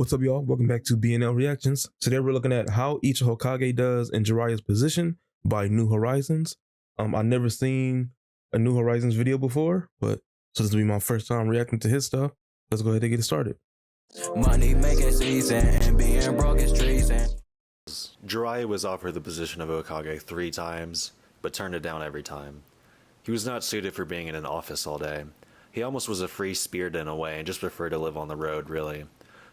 What's up, y'all? Welcome back to BNL Reactions. Today we're looking at how each Hokage does in Jiraiya's position by New Horizons. I've never seen a New Horizons video before, but so this will be my first time reacting to his stuff. Let's go ahead and get it started. Money making season and being broke is treason. Jiraiya was offered the position of Hokage 3 times, but turned it down every time. He was not suited for being in an office all day. He almost was a free spirit in a way and just preferred to live on the road, really.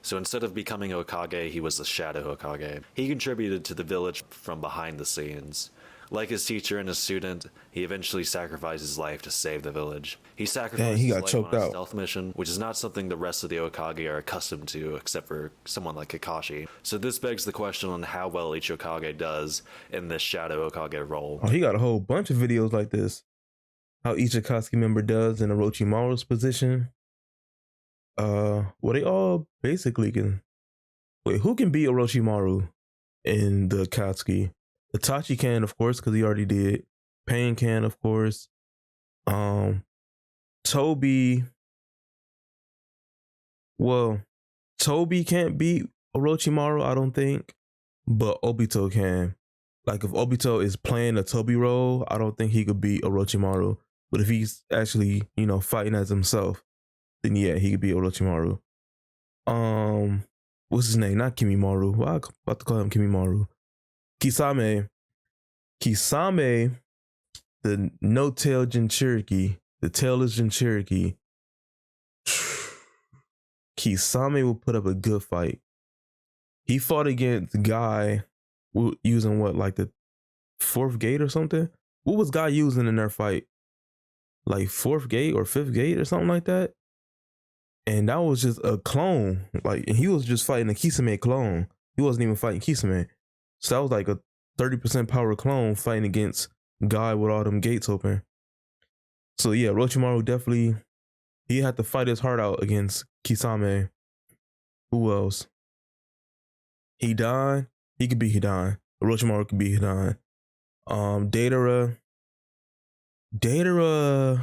So instead of becoming Hokage, he was the Shadow Hokage. He contributed to the village from behind the scenes. Like his teacher and his student, he eventually sacrificed his life to save the village. He sacrificed his life on a stealth mission, which is not something the rest of the Hokage are accustomed to, except for someone like Kakashi. So this begs the question on how well each Hokage does in this Shadow Hokage role. Oh, he got a whole bunch of videos like this. How each Akatsuki member does in Orochimaru's position. Well, they all basically can. Wait, who can beat Orochimaru in the Akatsuki? Itachi can, of course, because he already did. Pain can, of course. Toby. Well, Toby can't beat Orochimaru, I don't think, but Obito can. Like if Obito is playing a Toby role, I don't think he could beat Orochimaru. But if he's actually, fighting as himself, then yeah, he could beat Orochimaru. What's his name? Not Kimimaru. Well, I'm about to call him Kimimaru. Kisame. Kisame, the no-tail Jinchuriki, the tailless Jinchuriki. Kisame will put up a good fight. He fought against the guy using what, like the 4th gate or something? What was Guy using in their fight? Like 4th gate or 5th gate or something like that? And that was just a clone. And he was just fighting a Kisame clone. He wasn't even fighting Kisame. So that was like a 30% power clone fighting against Guy with all them gates open. So yeah, Orochimaru definitely, he had to fight his heart out against Kisame. Who else? Hidan. He could be Hidan. Orochimaru could be Hidan. Deidara. Deidara,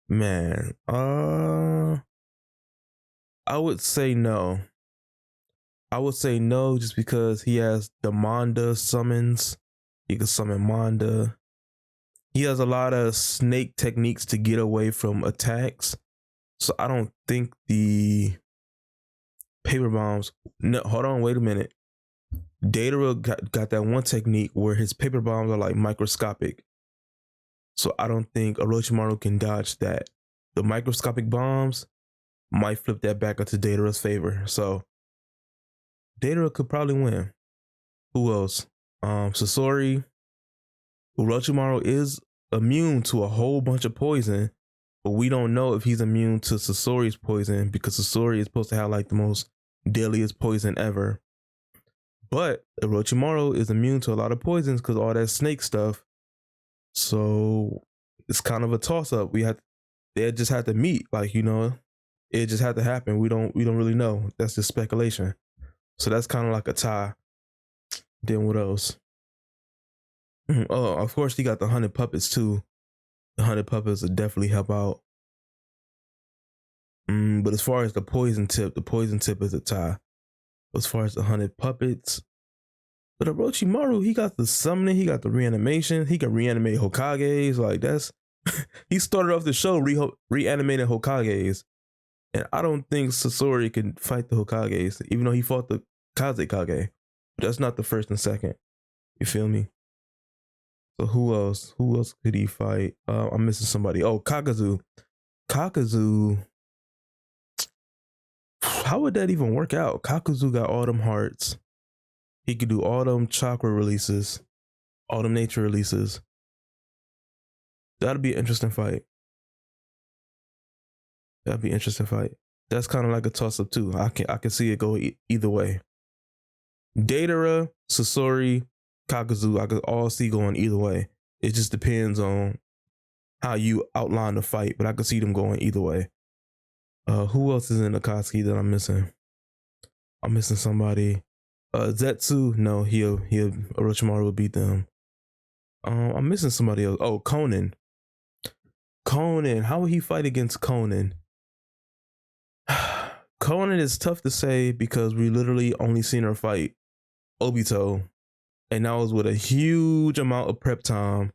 man. I would say no. I would say no just because he has the Manda summons. He can summon Manda. He has a lot of snake techniques to get away from attacks. So I don't think the paper bombs. No, hold on, wait a minute. Deidara got that one technique where his paper bombs are like microscopic. So I don't think Orochimaru can dodge that. The microscopic bombs might flip that back into Deidara's favor. So Deidara could probably win. Who else? Sasori. Orochimaru is immune to a whole bunch of poison, but we don't know if he's immune to Sasori's poison because Sasori is supposed to have like the most deadliest poison ever. But Orochimaru is immune to a lot of poisons because all that snake stuff. So it's kind of a toss-up. They just had to meet, it just had to happen. We don't really know. That's just speculation. So that's kind of like a tie. Then what else? Oh, of course he got the 100 puppets too. The 100 puppets would definitely help out. But as far as the poison tip is a tie. As far as the 100 puppets. But Orochimaru, he got the summoning, he got the reanimation, he can reanimate Hokages. Like that's he started off the show reanimating Hokages. And I don't think Sasori can fight the Hokages, even though he fought the Kazekage. But that's not the first and second. You feel me? So who else? Who else could he fight? I'm missing somebody. Oh, Kakuzu. Kakuzu. How would that even work out? Kakuzu got all them hearts. He could do all them chakra releases, all them nature releases. That'd be an interesting fight. That'd be an interesting fight. That's kind of like a toss-up too. I can see it go either way. Deidara, Sasori, Kakuzu, I could all see going either way. It just depends on how you outline the fight, but I could see them going either way. Who else is in Akatsuki that I'm missing? I'm missing somebody. Zetsu, no, Orochimaru will beat them. I'm missing somebody else. Oh, Conan. Conan, how would he fight against Conan? Conan is tough to say because we literally only seen her fight Obito, and that was with a huge amount of prep time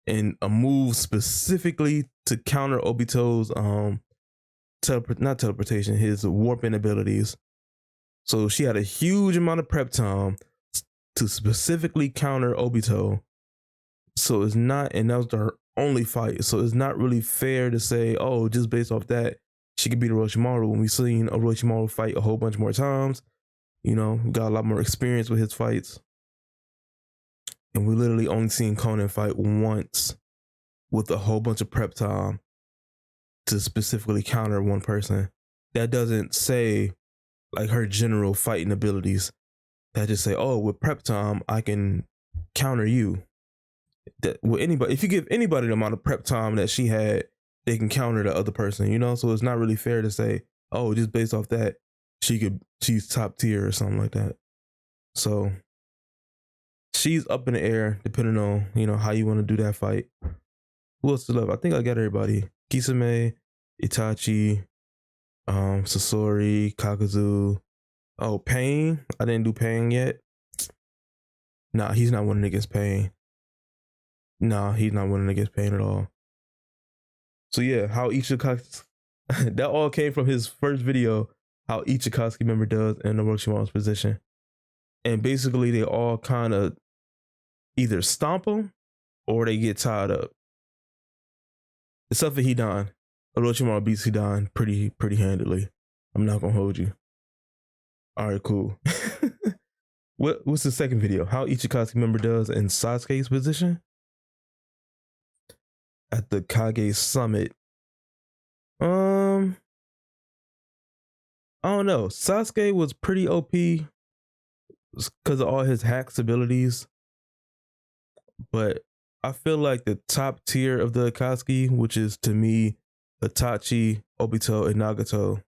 and a move specifically to counter Obito's not teleportation, his warping abilities. So she had a huge amount of prep time to specifically counter Obito. So it's not, and that was her only fight. So it's not really fair to say, oh, just based off that, she could beat Orochimaru when we've seen Orochimaru fight a whole bunch more times. You know, got a lot more experience with his fights. And we literally only seen Conan fight once with a whole bunch of prep time to specifically counter one person. That doesn't say like her general fighting abilities. That just say, oh, with prep time, I can counter you. That with anybody, if you give anybody the amount of prep time that she had, they can counter the other person, you know? So it's not really fair to say, oh, just based off that, she's top tier or something like that. So she's up in the air depending on, you know, how you want to do that fight. Who else to love? I think I got everybody. Kisame, Itachi, Sasori, Kakazu. Oh, Pain. I didn't do Pain yet. Nah, he's not winning against Pain. Nah, he's not winning against Pain at all. So yeah, how each Akatsuki, that all came from his first video, how each Akatsuki member does in Orochimaru's position. And basically they all kind of either stomp him or they get tied up. Except for Hidan. Orochimaru beats Hidan pretty handily. I'm not gonna hold you. All right, cool. What's the second video? How each Akatsuki member does in Sasuke's position at the Kage Summit. I don't know. Sasuke was pretty OP because of all his hacks abilities, but I feel like the top tier of the Akatsuki, which is to me Itachi, Obito, and Nagato,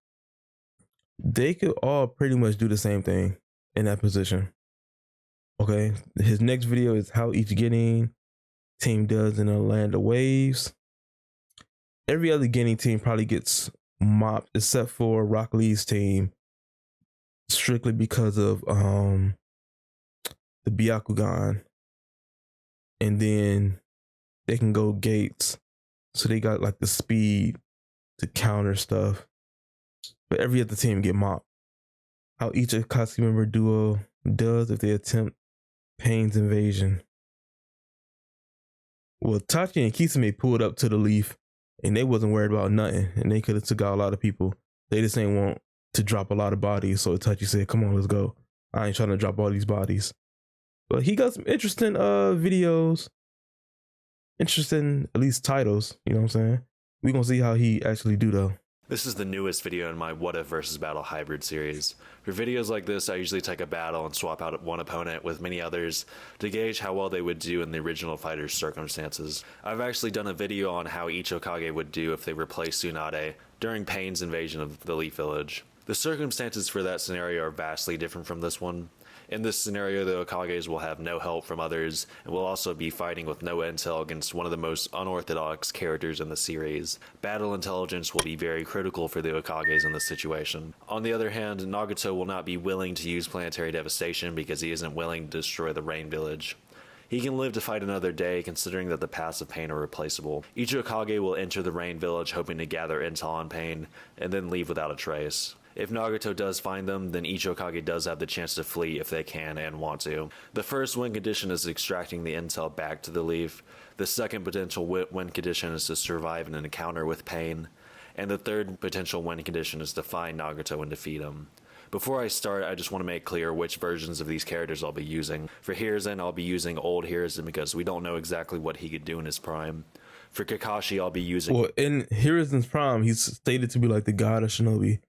they could all pretty much do the same thing in that position. Okay, his next video is how each Genin team does in a land of waves. Every other Genin team probably gets mopped except for Rock Lee's team, strictly because of the Byakugan. And then they can go gates, so they got like the speed to counter stuff. But every other team get mopped. How each Akatsuki member duo does if they attempt Pain's invasion. Well, Tachi and Kisame pulled up to the leaf and they wasn't worried about nothing, and they could have took out a lot of people. They just ain't want to drop a lot of bodies, so Itachi said, come on, let's go. I ain't trying to drop all these bodies. But he got some interesting videos, interesting at least titles, you know what I'm saying? We gonna see how he actually do though. This is the newest video in my What If versus Battle hybrid series. For videos like this, I usually take a battle and swap out one opponent with many others to gauge how well they would do in the original fighter's circumstances. I've actually done a video on how each Hokage would do if they replaced Tsunade during Pain's invasion of the Leaf Village. The circumstances for that scenario are vastly different from this one. In this scenario, the Hokages will have no help from others, and will also be fighting with no intel against one of the most unorthodox characters in the series. Battle intelligence will be very critical for the Hokages in this situation. On the other hand, Nagato will not be willing to use planetary devastation because he isn't willing to destroy the Rain Village. He can live to fight another day, considering that the paths of Pain are replaceable. Each Hokage will enter the Rain Village hoping to gather intel on Pain, and then leave without a trace. If Nagato does find them, then each Hokage does have the chance to flee if they can and want to. The first win condition is extracting the intel back to the Leaf. The second potential win condition is to survive in an encounter with Pain. And the third potential win condition is to find Nagato and defeat him. Before I start, I just want to make clear which versions of these characters I'll be using. For Hiruzen, I'll be using old Hiruzen because we don't know exactly what he could do in his prime. For Kakashi, I'll be using... Well, in Hiruzen's prime, he's stated to be like the god of shinobi.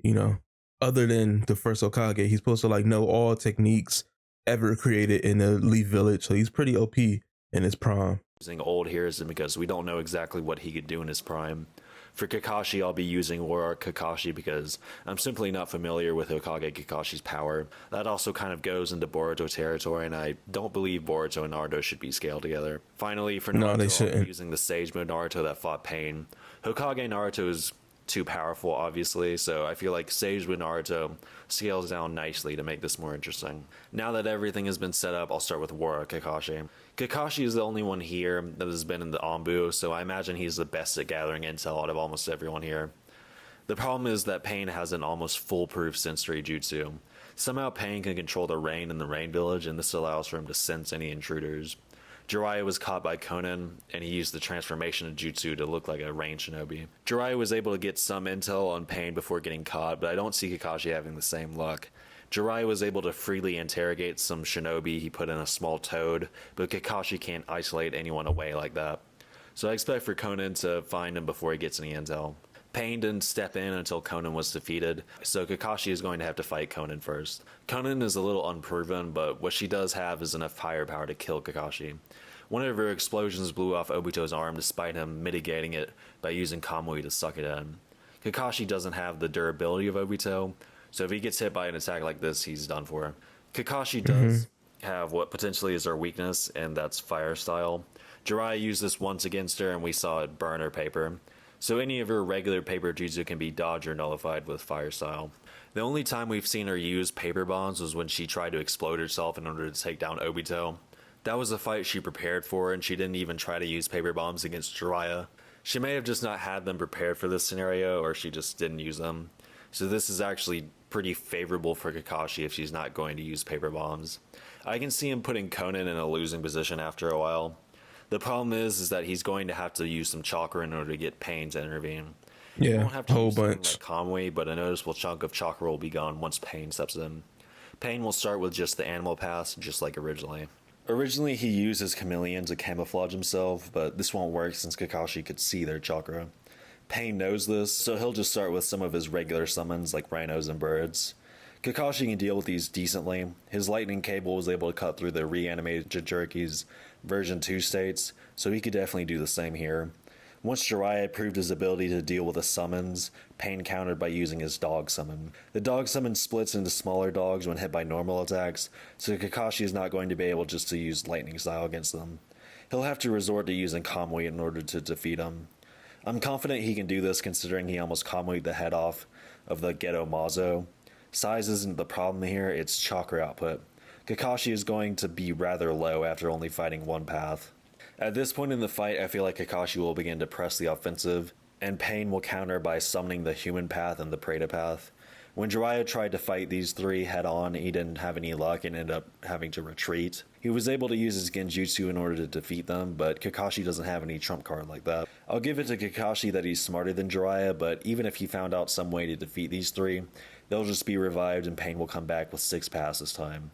You know, other than the first Hokage, he's supposed to like know all techniques ever created in the Leaf Village. So he's pretty OP in his prime. Using old Hiruzen because we don't know exactly what he could do in his prime. For Kakashi, I'll be using War Kakashi because I'm simply not familiar with Hokage Kakashi's power. That also kind of goes into Boruto territory, and I don't believe Boruto and Naruto should be scaled together. Finally, for Naruto, I'll be using the Sage Mode Naruto that fought Pain. Hokage Naruto is too powerful, obviously, so I feel like Sage with Naruto scales down nicely to make this more interesting. Now that everything has been set up, I'll start with War Kakashi. Kakashi is the only one here that has been in the Anbu, so I imagine he's the best at gathering intel out of almost everyone here. The problem is that Pain has an almost foolproof sensory jutsu. Somehow Pain can control the rain in the Rain Village, and this allows for him to sense any intruders. Jiraiya was caught by Conan, and he used the transformation jutsu to look like a rain shinobi. Jiraiya was able to get some intel on Pain before getting caught, but I don't see Kakashi having the same luck. Jiraiya was able to freely interrogate some shinobi he put in a small toad, but Kakashi can't isolate anyone away like that. So I expect for Conan to find him before he gets any intel. Pain didn't step in until Conan was defeated, so Kakashi is going to have to fight Conan first. Conan is a little unproven, but what she does have is enough firepower to kill Kakashi. One of her explosions blew off Obito's arm despite him mitigating it by using Kamui to suck it in. Kakashi doesn't have the durability of Obito, so if he gets hit by an attack like this, he's done for. Kakashi does have what potentially is her weakness, and that's fire style. Jiraiya used this once against her, and we saw it burn her paper. So any of her regular paper jutsu can be dodged or nullified with fire style. The only time we've seen her use paper bombs was when she tried to explode herself in order to take down Obito. That was a fight she prepared for, and she didn't even try to use paper bombs against Jiraiya. She may have just not had them prepared for this scenario, or she just didn't use them. So this is actually pretty favorable for Kakashi if she's not going to use paper bombs. I can see him putting Conan in a losing position after a while. The problem is that he's going to have to use some chakra in order to get Pain to intervene. Yeah, he won't have to whole use something bunch. like Kamui, but a noticeable chunk of chakra will be gone once Pain steps in. Pain will start with just the animal pass, just like originally. Originally, he used his chameleon to camouflage himself, but this won't work since Kakashi could see their chakra. Pain knows this, so he'll just start with some of his regular summons like rhinos and birds. Kakashi can deal with these decently. His lightning cable was able to cut through the reanimated Jinchuriki's version 2 states, so he could definitely do the same here. Once Jiraiya proved his ability to deal with the summons, Pain countered by using his dog summon. The dog summon splits into smaller dogs when hit by normal attacks, so Kakashi is not going to be able just to use lightning style against them. He'll have to resort to using Kamui in order to defeat him. I'm confident he can do this considering he almost Kamui'd the head off of the Geto Mazo. Size isn't the problem here, it's chakra output. Kakashi is going to be rather low after only fighting one path. At this point in the fight, I feel like Kakashi will begin to press the offensive, and Pain will counter by summoning the human path and the Preta path. When Jiraiya tried to fight these three head on, he didn't have any luck and ended up having to retreat. He was able to use his genjutsu in order to defeat them, but Kakashi doesn't have any trump card like that. I'll give it to Kakashi that he's smarter than Jiraiya, but even if he found out some way to defeat these three, they'll just be revived and Pain will come back with 6 paths this time.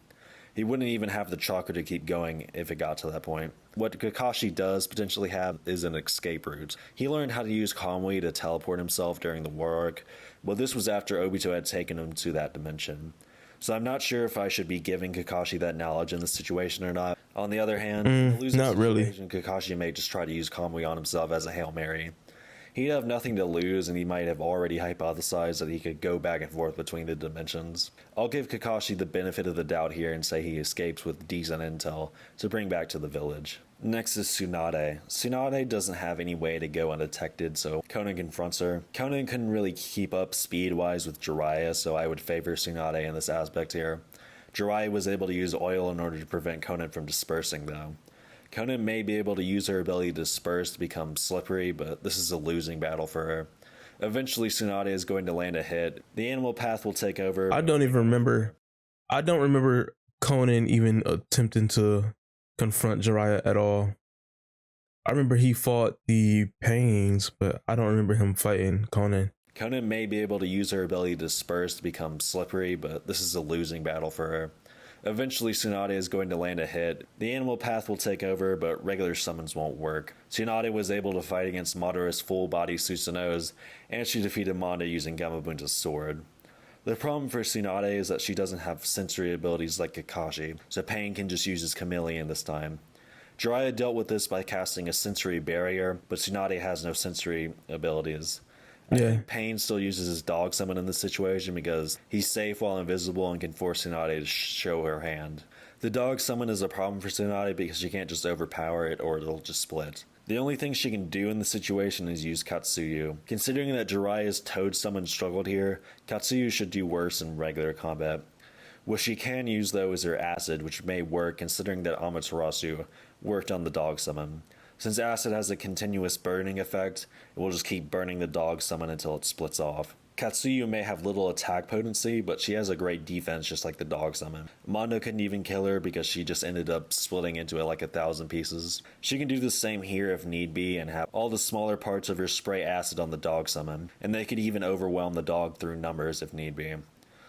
He wouldn't even have the chakra to keep going if it got to that point. What Kakashi does potentially have is an escape route. He learned how to use Kamui to teleport himself during the war arc, but this was after Obito had taken him to that dimension. So I'm not sure if I should be giving Kakashi that knowledge in this situation or not. On the other hand, in a losing not really. situation, Kakashi may just try to use Kamui on himself as a Hail Mary. He'd have nothing to lose, and he might have already hypothesized that he could go back and forth between the dimensions. I'll give Kakashi the benefit of the doubt here and say he escapes with decent intel to bring back to the village. Next is Tsunade. Tsunade doesn't have any way to go undetected, so Conan confronts her. Conan couldn't really keep up speed-wise with Jiraiya, so I would favor Tsunade in this aspect here. Jiraiya was able to use oil in order to prevent Conan from dispersing, though. Conan may be able to use her ability to disperse to become slippery, but this is a losing battle for her. Eventually, Tsunade is going to land a hit. The animal path will take over. I don't remember Conan even attempting to confront Jiraiya at all. I remember he fought the Pains, but I don't remember him fighting Conan. Conan may be able to use her ability to disperse to become slippery, but this is a losing battle for her. Eventually, Tsunade is going to land a hit. The animal path will take over, but regular summons won't work. Tsunade was able to fight against Madara's full-body Susanos, and she defeated Manda using Gamabunta's sword. The problem for Tsunade is that she doesn't have sensory abilities like Kakashi, so Pain can just use his chameleon this time. Jiraiya dealt with this by casting a sensory barrier, but Tsunade has no sensory abilities. I think Pain still uses his dog summon in this situation because he's safe while invisible and can force Tsunade to show her hand. The dog summon is a problem for Tsunade because she can't just overpower it or it'll just split. The only thing she can do in the situation is use Katsuyu. Considering that Jiraiya's Toad summon struggled here, Katsuyu should do worse in regular combat. What she can use though is her acid, which may work considering that Amaterasu worked on the dog summon. Since acid has a continuous burning effect, it will just keep burning the dog summon until it splits off. Katsuyu may have little attack potency, but she has a great defense just like the dog summon. Mondo couldn't even kill her because she just ended up splitting into it like 1,000 pieces. She can do the same here if need be and have all the smaller parts of her spray acid on the dog summon, and they could even overwhelm the dog through numbers if need be.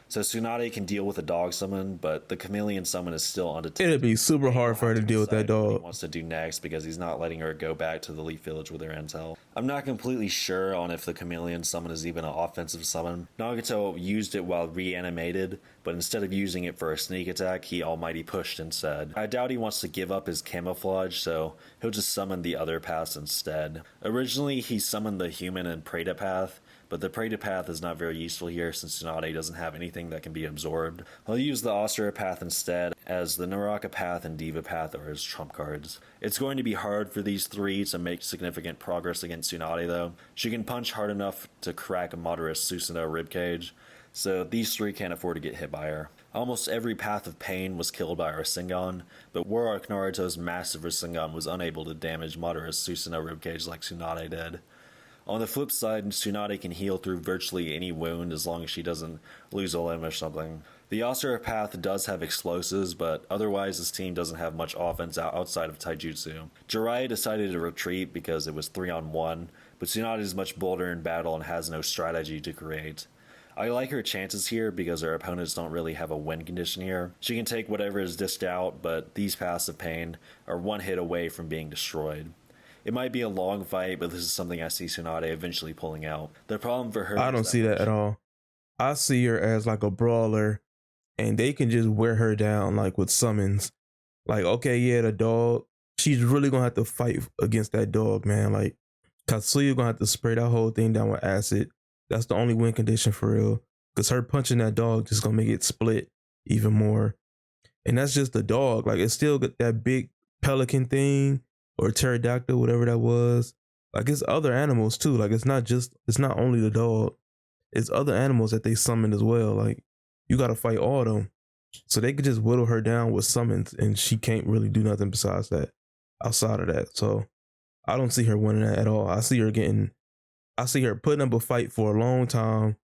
So Tsunade can deal with a dog summon, but the chameleon summon is still undetected. It'd be super hard for her to deal with that What he dog. wants to do next because he's not letting her go back to the Leaf Village with her intel. I'm not completely sure on if the chameleon summon is even an offensive summon. Nagato used it while reanimated, but instead of using it for a sneak attack, he almighty pushed instead. I doubt he wants to give up his camouflage, so he'll just summon the other paths instead. Originally, he summoned the human and Preta path, but the Preta path is not very useful here since Tsunade doesn't have anything that can be absorbed. I'll use the Asura path instead, as the Naraka path and Diva path are his trump cards. It's going to be hard for these three to make significant progress against Tsunade though. She can punch hard enough to crack a moderate Susanoo ribcage, so these three can't afford to get hit by her. Almost every path of pain was killed by Rasengan, but Warlock Naruto's massive Rasengan was unable to damage moderate Susanoo ribcage like Tsunade did. On the flip side, Tsunade can heal through virtually any wound as long as she doesn't lose a limb or something. The Asura path does have explosives, but otherwise this team doesn't have much offense outside of Taijutsu. Jiraiya decided to retreat because it was 3-on-1, but Tsunade is much bolder in battle and has no strategy to create. I like her chances here because her opponents don't really have a win condition here. She can take whatever is dished out, but these paths of pain are one hit away from being destroyed. It might be a long fight, but this is something I see Tsunade eventually pulling out. The problem for her... I don't see that at all. I see her as like a brawler, and they can just wear her down like with summons. Like, okay, yeah, the dog, she's really gonna have to fight against that dog, man. Like, Katsuya gonna have to spray that whole thing down with acid. That's the only win condition for real. Because her punching that dog just gonna make it split even more. And that's just the dog. Like, it's still got that big pelican thing or pterodactyl, whatever that was. Like, it's other animals too. Like, it's not only the dog. It's other animals that they summoned as well. Like, you gotta fight all of them. So they could just whittle her down with summons and she can't really do nothing besides that, outside of that. So I don't see her winning that at all. I see her putting up a fight for a long time,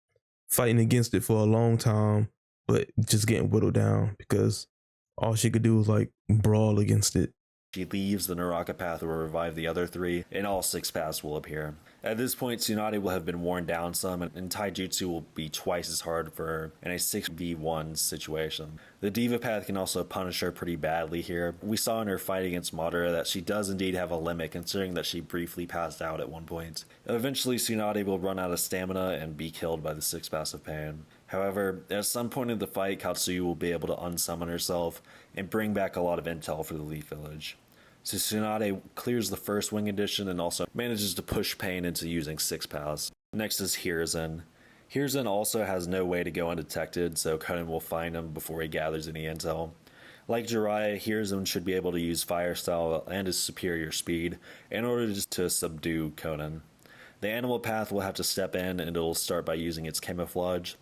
fighting against it for a long time, but just getting whittled down because all she could do was like brawl against it. She leaves, the Naraka path will revive the other three, and all 6 paths will appear. At this point, Tsunade will have been worn down some, and Taijutsu will be twice as hard for her in a 6v1 situation. The Diva path can also punish her pretty badly here. We saw in her fight against Madara that she does indeed have a limit, considering that she briefly passed out at one point. Eventually, Tsunade will run out of stamina and be killed by the 6 paths of pain. However, at some point in the fight, Katsuyu will be able to unsummon herself and bring back a lot of intel for the Leaf Village. So Tsunade clears the first wing condition and also manages to push Pain into using 6 paths. Next is Hiruzen. Hiruzen also has no way to go undetected, so Conan will find him before he gathers any intel. Like Jiraiya, Hiruzen should be able to use Fire Style and his superior speed in order to subdue Conan. The animal path will have to step in and it'll start by using its camouflage.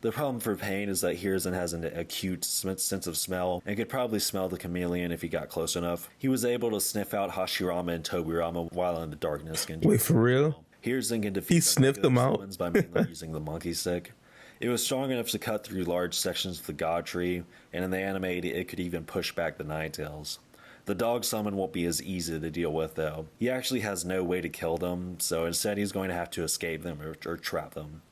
The problem for Pain is that Hiruzen has an acute sense of smell and could probably smell the chameleon if he got close enough. He was able to sniff out Hashirama and Tobirama while in the darkness. Wait, for real? Hiruzen can defeat He sniffed them out by mainly using the monkey stick. It was strong enough to cut through large sections of the god tree, and in the anime it could even push back the Ninetales. The dog summon won't be as easy to deal with though. He actually has no way to kill them, so instead he's going to have to escape them or trap them.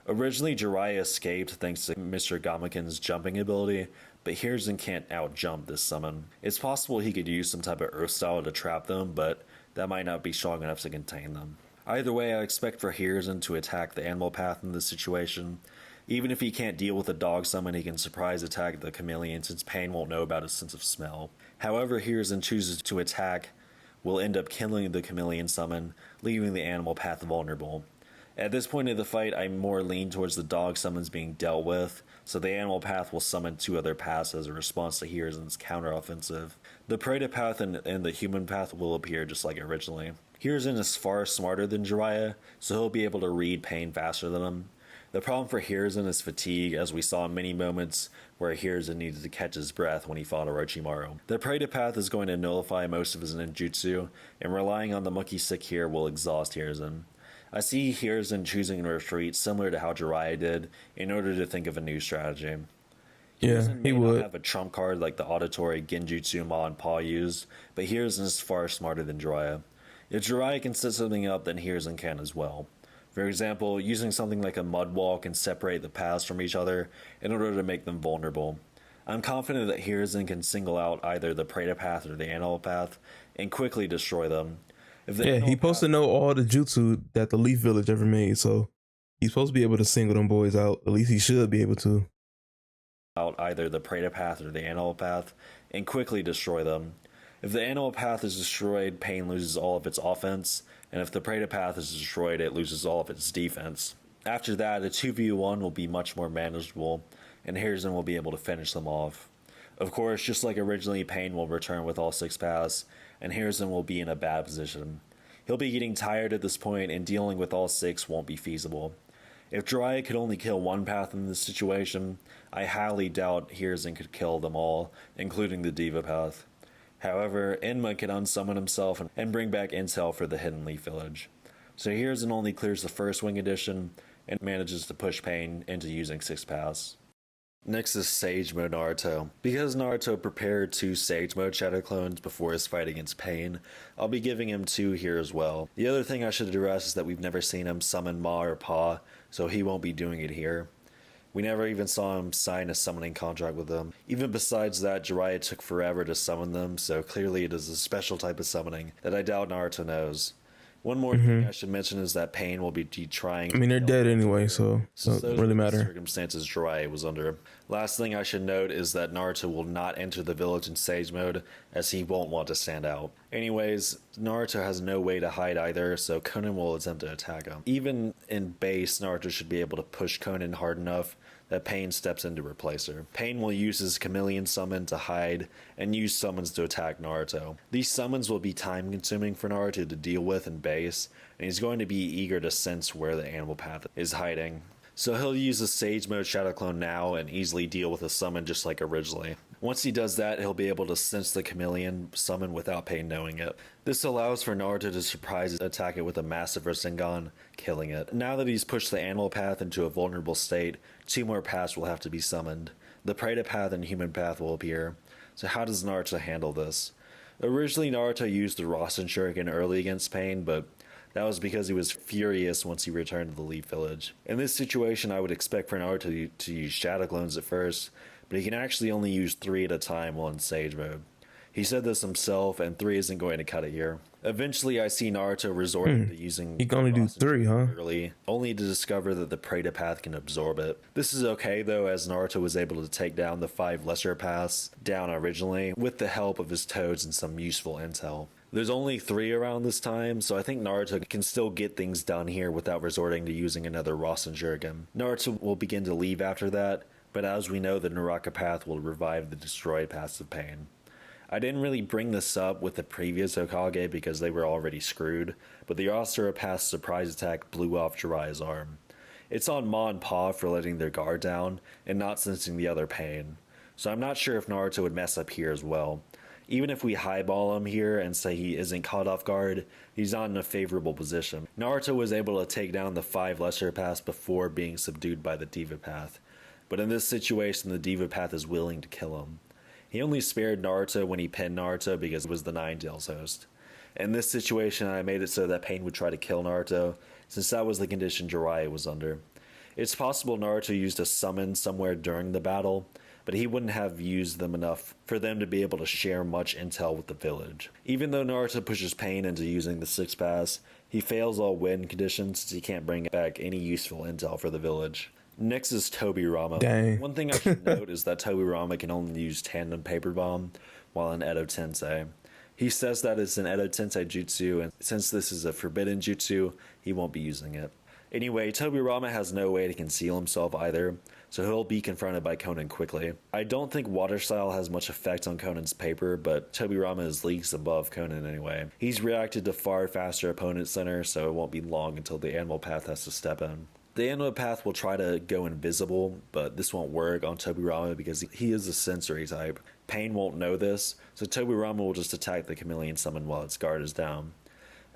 Originally, Jiraiya escaped thanks to Mr. Gamaken's jumping ability, but Hiruzen can't out-jump this summon. It's possible he could use some type of earth style to trap them, but that might not be strong enough to contain them. Either way, I expect for Hiruzen to attack the animal path in this situation. Even if he can't deal with the dog summon, he can surprise attack the chameleon since Pain won't know about his sense of smell. However, Hiruzen chooses to attack, will end up killing the chameleon summon, leaving the animal path vulnerable. At this point of the fight, I more lean towards the dog summons being dealt with, so the animal path will summon 2 other paths as a response to Hiruzen's counteroffensive. The Predator path and the human path will appear just like originally. Hiruzen is far smarter than Jiraiya, so he'll be able to read pain faster than him. The problem for Hiruzen is fatigue, as we saw in many moments where Hiruzen needed to catch his breath when he fought Orochimaru. The Predator path is going to nullify most of his ninjutsu, and relying on the monkey stick here will exhaust Hiruzen. I see Hiruzen choosing to retreat similar to how Jiraiya did in order to think of a new strategy. Yeah, he would not have a trump card like the auditory Genjutsu Ma and Pa used, but Hiruzen is far smarter than Jiraiya. If Jiraiya can set something up, then Hiruzen can as well. For example, using something like a mud wall can separate the paths from each other in order to make them vulnerable. I'm confident that Hiruzen can single out either the Predator path or the animal path and quickly destroy them. Yeah, he's supposed to know all the jutsu that the Leaf Village ever made, so he's supposed to be able to single them boys out. At least he should be able to. Out either the Predator path or the animal path and quickly destroy them. If the animal path is destroyed, Pain loses all of its offense, and if the Predator path is destroyed, it loses all of its defense. After that, a 2v1 will be much more manageable, and Hiruzen will be able to finish them off. Of course, just like originally, Pain will return with all 6 paths, and Hiruzen will be in a bad position. He'll be getting tired at this point, and dealing with all 6 won't be feasible. If Jiraiya could only kill one path in this situation, I highly doubt Hiruzen could kill them all, including the Diva path. However, Enma can unsummon himself and bring back intel for the Hidden Leaf Village. So Hiruzen only clears the first Wing Edition and manages to push Pain into using 6 paths. Next is Sage Mode Naruto. Because Naruto prepared 2 Sage Mode Shadow Clones before his fight against Pain, I'll be giving him 2 here as well. The other thing I should address is that we've never seen him summon Ma or Pa, so he won't be doing it here. We never even saw him sign a summoning contract with them. Even besides that, Jiraiya took forever to summon them, so clearly it is a special type of summoning that I doubt Naruto knows. One more thing I should mention is that Pain will be trying. I mean, they're dead anyway, so it doesn't really matter. Circumstances Jiraiya was under. Last thing I should note is that Naruto will not enter the village in Sage Mode, as he won't want to stand out. Anyways, Naruto has no way to hide either, so Conan will attempt to attack him. Even in base, Naruto should be able to push Conan hard enough that Pain steps in to replace her. Pain will use his chameleon summon to hide and use summons to attack Naruto. These summons will be time consuming for Naruto to deal with in base, and he's going to be eager to sense where the animal path is hiding. So he'll use the Sage Mode Shadow Clone now and easily deal with a summon just like originally. Once he does that, he'll be able to sense the chameleon summon without Pain knowing it. This allows for Naruto to surprise attack it with a massive rasengan, killing it. Now that he's pushed the animal path into a vulnerable state, 2 more paths will have to be summoned. The Predator path and human path will appear. So how does Naruto handle this? Originally, Naruto used the Rasen Shuriken early against Pain, but that was because he was furious once he returned to the Leaf Village. In this situation, I would expect for Naruto to use Shadow Clones at first, but he can actually only use 3 at a time while in Sage Mode. He said this himself, and 3 isn't going to cut it here. Eventually, I see Naruto resorting to using... He can only do 3, huh? Early, only to discover that the Predator path can absorb it. This is okay, though, as Naruto was able to take down the 5 lesser paths down originally, with the help of his toads and some useful intel. There's only 3 around this time, so I think Naruto can still get things done here without resorting to using another Rasen Shuriken. Naruto will begin to leave after that, but as we know, the Naraka path will revive the destroyed paths of Pain. I didn't really bring this up with the previous Hokage because they were already screwed, but the Asura Path surprise attack blew off Jiraiya's arm. It's on Ma and Pa for letting their guard down and not sensing the other Pain, so I'm not sure if Naruto would mess up here as well. Even if we highball him here and say he isn't caught off guard, he's not in a favorable position. Naruto was able to take down the 5 lesser paths before being subdued by the Diva path, but in this situation the Diva path is willing to kill him. He only spared Naruto when he pinned Naruto because it was the Ninetales host. In this situation, I made it so that Pain would try to kill Naruto, since that was the condition Jiraiya was under. It's possible Naruto used a summon somewhere during the battle, but he wouldn't have used them enough for them to be able to share much intel with the village. Even though Naruto pushes Pain into using the 6 paths, he fails all win conditions since he can't bring back any useful intel for the village. Next is Tobirama. Dang. One thing I should note is that Tobirama can only use Tandem Paper Bomb while in Edo Tensei. He says that it's an Edo Tensei jutsu, and since this is a forbidden jutsu, he won't be using it. Anyway, Tobirama has no way to conceal himself either, so he'll be confronted by Conan quickly. I don't think water style has much effect on Conan's paper, but Tobirama is leagues above Conan anyway. He's reacted to far faster opponent center, so it won't be long until the animal path has to step in. The animal path will try to go invisible, but this won't work on Tobirama because he is a sensory type. Pain won't know this, so Tobirama will just attack the chameleon summon while its guard is down.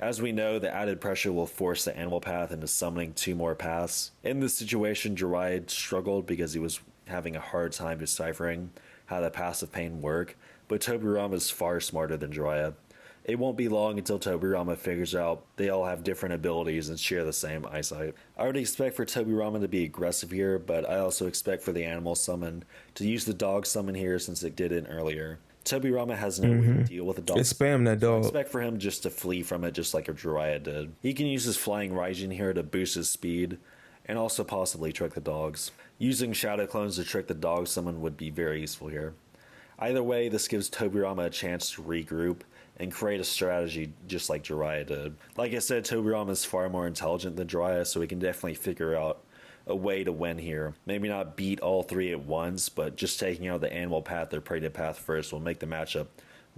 As we know, the added pressure will force the animal path into summoning 2 more paths. In this situation, Jiraiya struggled because he was having a hard time deciphering how the paths of pain work, but Tobirama is far smarter than Jiraiya. It won't be long until Tobirama figures out they all have different abilities and share the same eyesight. I would expect for Tobirama to be aggressive here, but I also expect for the animal summon to use the dog summon here since it did it earlier. Tobirama has no way to deal with a dog. It spammed that dog. I expect for him just to flee from it just like Jiraiya did. He can use his flying Raijin here to boost his speed, and also possibly trick the dogs. Using shadow clones to trick the dog summon would be very useful here. Either way, this gives Tobirama a chance to regroup and create a strategy just like Jiraiya did. Like I said, Tobirama is far more intelligent than Jiraiya, so he can definitely figure out a way to win here. Maybe not beat all 3 at once, but just taking out the animal path or predator path first will make the matchup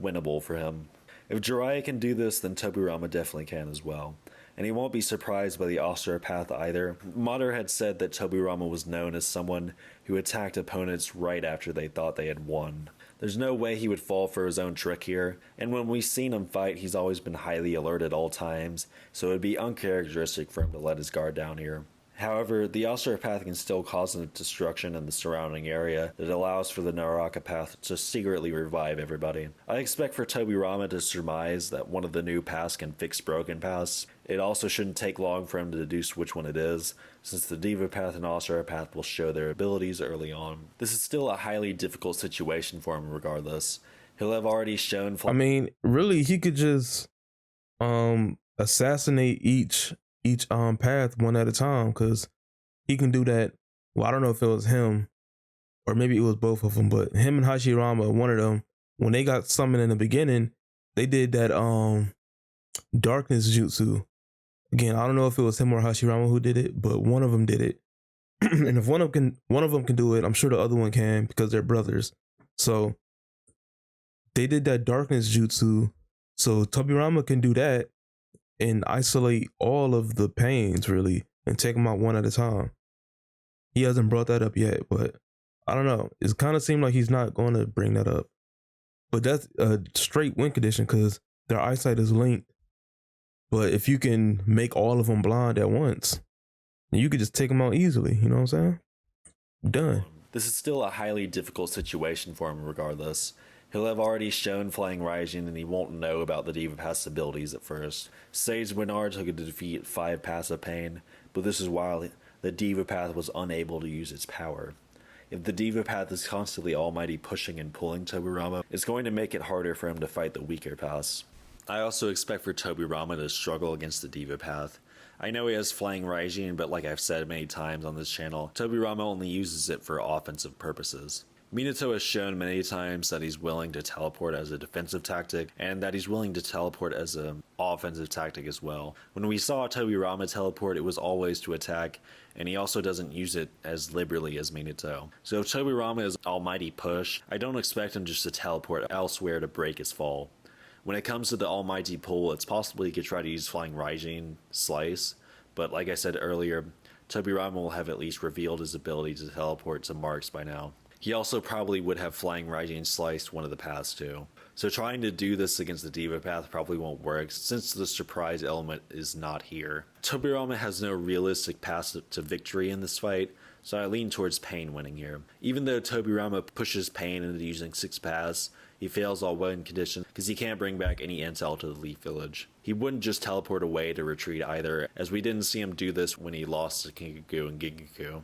winnable for him. If Jiraiya can do this, then Tobirama definitely can as well. And he won't be surprised by the austere path either. Mater had said that Tobirama was known as someone who attacked opponents right after they thought they had won. There's no way he would fall for his own trick here, and when we've seen him fight, he's always been highly alert at all times, so it would be uncharacteristic for him to let his guard down here. However, the austere path can still cause a destruction in the surrounding area that allows for the Naraka path to secretly revive everybody. I expect for Tobirama to surmise that one of the new paths can fix broken paths. It also shouldn't take long for him to deduce which one it is, since the Diva path and austere path will show their abilities early on. This is still a highly difficult situation for him regardless. He'll have already shown... really, he could just assassinate each path one at a time, because he can do that. Well, I don't know if it was him or maybe it was both of them, but him and Hashirama, one of them, when they got summoned in the beginning, they did that darkness jutsu. Again, I don't know if it was him or Hashirama who did it, but one of them did it. And if one of them can do it, I'm sure the other one can, because they're brothers. So they did that darkness jutsu, so Tobirama can do that and isolate all of the pains, really, and take them out one at a time. He hasn't brought that up yet, but I don't know. It kind of seemed like he's not going to bring that up. But that's a straight win condition because their eyesight is linked. But if you can make all of them blind at once, then you could just take them out easily. You know what I'm saying? Done. This is still a highly difficult situation for him regardless. He'll have already shown Flying Raijin and he won't know about the Diva Path's abilities at first. Sage Winard took it to defeat 5 passive pain, but this is while the Diva Path was unable to use its power. If the Diva Path is constantly almighty pushing and pulling Tobirama, it's going to make it harder for him to fight the weaker paths. I also expect for Tobirama to struggle against the Diva Path. I know he has Flying Raijin, but like I've said many times on this channel, Tobirama only uses it for offensive purposes. Minato has shown many times that he's willing to teleport as a defensive tactic, and that he's willing to teleport as an offensive tactic as well. When we saw Tobirama teleport, it was always to attack, and he also doesn't use it as liberally as Minato. So if Tobirama is almighty push, I don't expect him just to teleport elsewhere to break his fall. When it comes to the almighty pull, it's possible he could try to use Flying Raijin Slice, but like I said earlier, Tobirama will have at least revealed his ability to teleport to marks by now. He also probably would have Flying Raijin sliced one of the paths too. So trying to do this against the Diva Path probably won't work since the surprise element is not here. Tobirama has no realistic path to victory in this fight, so I lean towards Pain winning here. Even though Tobirama pushes Pain into using 6 paths, he fails all win conditions because he can't bring back any intel to the Leaf Village. He wouldn't just teleport away to retreat either, as we didn't see him do this when he lost to Kinkaku and Ginkaku.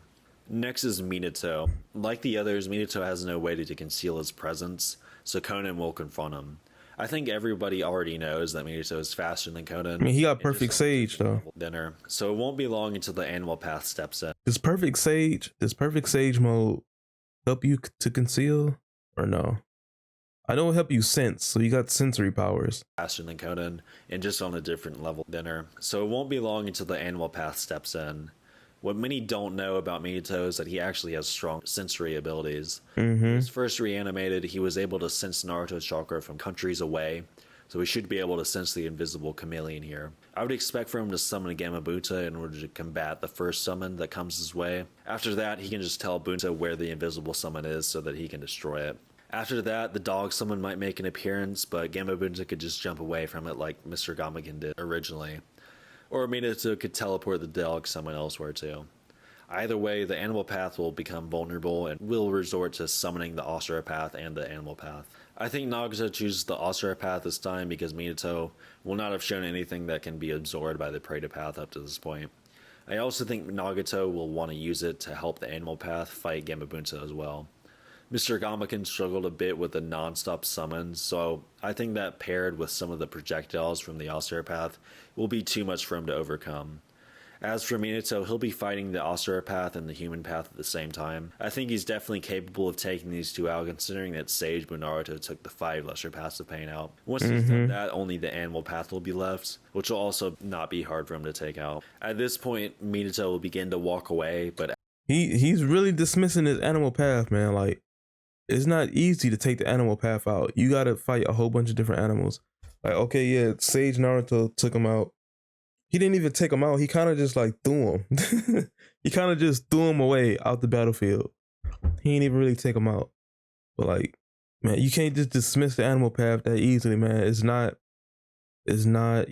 Next is Minato. Like the others, Minato has no way to conceal his presence, so Conan will confront him. I think everybody already knows that Minato is faster than Conan. I mean, he got Perfect Sage though. Dinner, so it won't be long until the Animal Path steps in. Does Perfect Sage mode help you to conceal or no? I know it help you sense, so you got sensory powers. Faster than Conan, and just on a different level than her. So it won't be long until the animal path steps in. What many don't know about Minato is that he actually has strong sensory abilities. When he was first reanimated, he was able to sense Naruto's chakra from countries away, so he should be able to sense the invisible chameleon here. I would expect for him to summon a Gamabunta in order to combat the first summon that comes his way. After that, he can just tell Bunta where the invisible summon is so that he can destroy it. After that, the dog summon might make an appearance, but Gamabunta could just jump away from it like Mr. Gamaken did originally. Or Minato could teleport the dog summon elsewhere too. Either way, the animal path will become vulnerable and will resort to summoning the Asura path and the animal path. I think Nagato chooses the Asura path this time because Minato will not have shown anything that can be absorbed by the Preta path up to this point. I also think Nagato will want to use it to help the animal path fight Gamabunta as well. Mr. Gamaken struggled a bit with the non-stop summons, so I think that paired with some of the projectiles from the Asura path will be too much for him to overcome. As for Minato, he'll be fighting the Asura path and the human path at the same time. I think he's definitely capable of taking these two out, considering that Sage Naruto took the 5 lesser paths of pain out. Once he's done that, only the animal path will be left, which will also not be hard for him to take out. At this point, Minato will begin to walk away, but He's really dismissing his animal path, man. Like, it's not easy to take the animal path out. You gotta fight a whole bunch of different animals. Like, okay, yeah, Sage Naruto took him out. He didn't even take him out. He kind of just like threw him. He kind of just threw him away out the battlefield. He didn't even really take him out. But like, man, you can't just dismiss the animal path that easily, man. It's not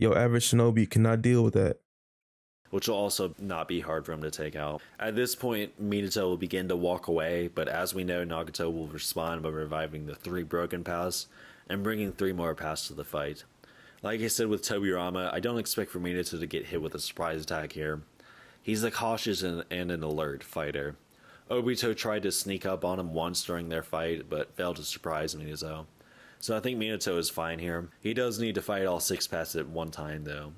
your average shinobi cannot deal with that. Which will also not be hard for him to take out. At this point, Minato will begin to walk away, but as we know, Nagato will respond by reviving the 3 broken paths and bringing 3 more paths to the fight. Like I said with Tobirama, I don't expect for Minato to get hit with a surprise attack here. He's a cautious and an alert fighter. Obito tried to sneak up on him once during their fight, but failed to surprise Minato. So I think Minato is fine here. He does need to fight all 6 paths at one time though.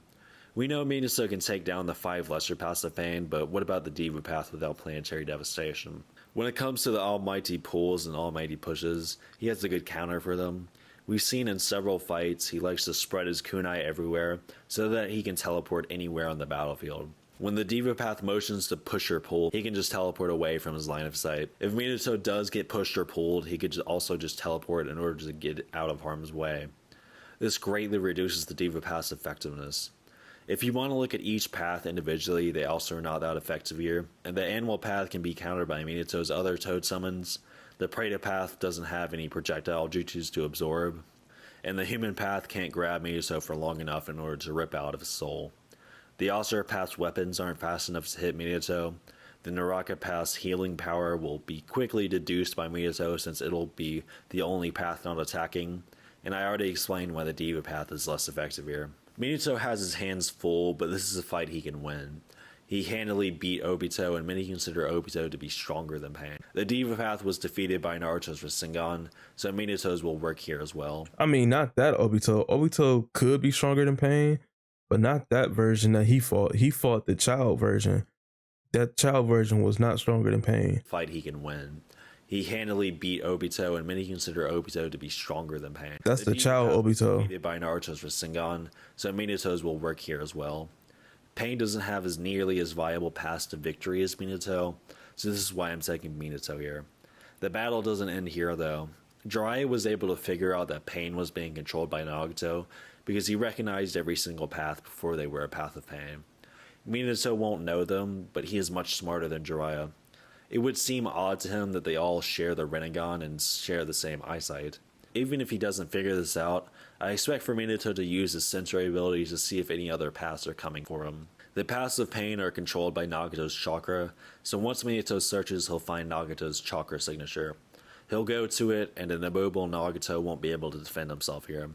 We know Minato can take down the 5 lesser paths of pain, but what about the Diva path without planetary devastation? When it comes to the almighty pulls and almighty pushes, he has a good counter for them. We've seen in several fights he likes to spread his kunai everywhere so that he can teleport anywhere on the battlefield. When the Diva path motions to push or pull, he can just teleport away from his line of sight. If Minato does get pushed or pulled, he could also just teleport in order to get out of harm's way. This greatly reduces the Diva path's effectiveness. If you want to look at each path individually, they also are not that effective here, and the animal path can be countered by Minato's other toad summons. The Preta path doesn't have any projectile jutsus to absorb, and the human path can't grab Minato for long enough in order to rip out of his soul. The Asura path's weapons aren't fast enough to hit Minato. The Naraka path's healing power will be quickly deduced by Minato since it'll be the only path not attacking, and I already explained why the Diva path is less effective here. Minato has his hands full, but this is a fight he can win. He handily beat Obito, and many consider Obito to be stronger than Pain. The Diva path was defeated by Naruto's Rasengan, so Minato's will work here as well. I mean, not that Obito. Obito could be stronger than Pain, but not that version that he fought. He fought the child version. That child version was not stronger than Pain. Fight he can win. He handily beat Obito, and many consider Obito to be stronger than Pain. That's the child Obito. Defeated by Naruto's Rasengan, so Minato's will work here as well. Pain doesn't have as nearly as viable path to victory as Minato, so this is why I'm taking Minato here. The battle doesn't end here though. Jiraiya was able to figure out that Pain was being controlled by Nagato because he recognized every single path before they were a path of pain. Minato won't know them, but he is much smarter than Jiraiya. It would seem odd to him that they all share the Rinnegan and share the same eyesight. Even if he doesn't figure this out, I expect for Minato to use his sensory abilities to see if any other paths are coming for him. The paths of pain are controlled by Nagato's chakra, so once Minato searches, he'll find Nagato's chakra signature. He'll go to it, and an immobile Nagato won't be able to defend himself here,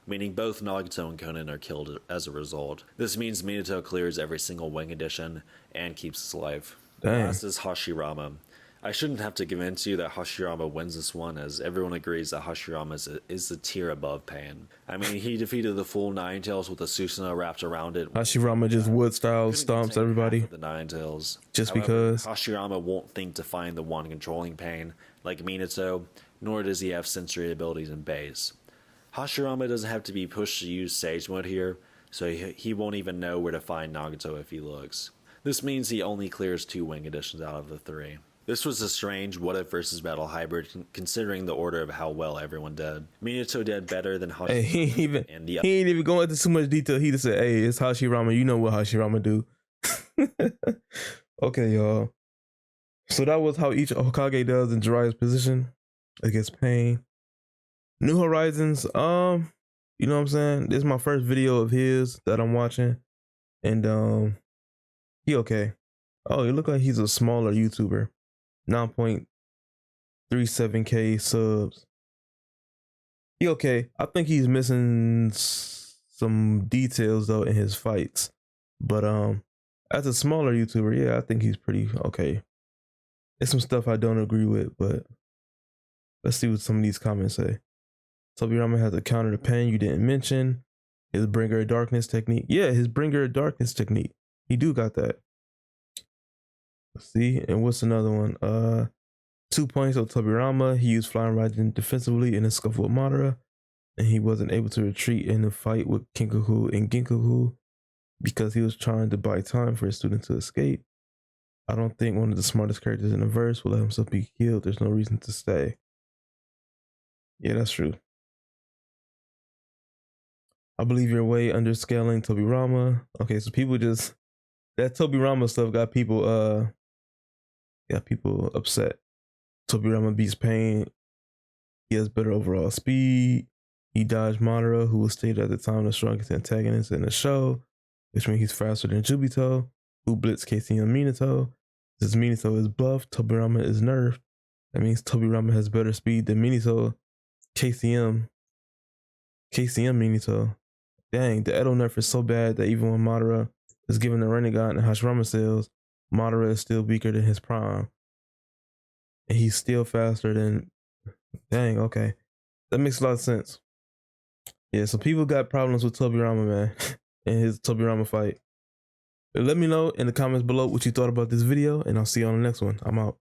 meaning both Nagato and Conan are killed as a result. This means Minato clears every single wing edition and keeps his life. Dang. Last is Hashirama. I shouldn't have to convince you that Hashirama wins this one, as everyone agrees that Hashirama is the tier above Pain. I mean, he defeated the full Nine Tails with a Susanoo wrapped around it. Hashirama just wood style stomps everybody. The Nine Tails. Just However, because. Hashirama won't think to find the one controlling Pain, like Minato, nor does he have sensory abilities in base. Hashirama doesn't have to be pushed to use Sage Mode here, so he won't even know where to find Nagato if he looks. This means he only clears 2 wing additions out of the 3. This was a strange what if versus battle hybrid considering the order of how well everyone did. Minato did better than Hashirama. Hey, he ain't even going into too much detail. He just said, hey, it's Hashirama. You know what Hashirama do. Okay, y'all. So that was how each Hokage does in Jiraiya's position against Pain. New Horizons, you know what I'm saying? This is my first video of his that I'm watching. And he okay. Oh, it look like he's a smaller YouTuber. 9.37k subs. He okay. I think he's missing some details though in his fights. But as a smaller YouTuber, yeah, I think he's pretty okay. There's some stuff I don't agree with, but let's see what some of these comments say. Tobirama has a counter to Pain you didn't mention. His Bringer of Darkness technique. Yeah, his Bringer of Darkness technique. He do got that. Let's see. And what's another one? 2 points of Tobirama. He used Flying Raiden defensively in a scuffle with Madara, and he wasn't able to retreat in the fight with Kinkaku and Ginkaku because he was trying to buy time for his student to escape. I don't think one of the smartest characters in the verse will let himself be killed. There's no reason to stay. Yeah, that's true. I believe you're way underscaling Tobirama. Okay, so people just that Tobirama stuff got people upset. Tobirama beats Pain. He has better overall speed. He dodged Madara, who was stated at the time the strongest antagonist in the show, which means he's faster than Jubito, who blitzed KCM Minato. Since Minato is buffed, Tobirama is nerfed. That means Tobirama has better speed than Minato. KCM Minato. Dang, the Edo nerf is so bad that even when Madara is given the Rasengan and Hashirama cells, Madara is still weaker than his prime. And he's still faster than... Dang, okay. That makes a lot of sense. Yeah, so people got problems with Tobirama, man, and his Tobirama fight. But let me know in the comments below what you thought about this video, and I'll see you on the next one. I'm out.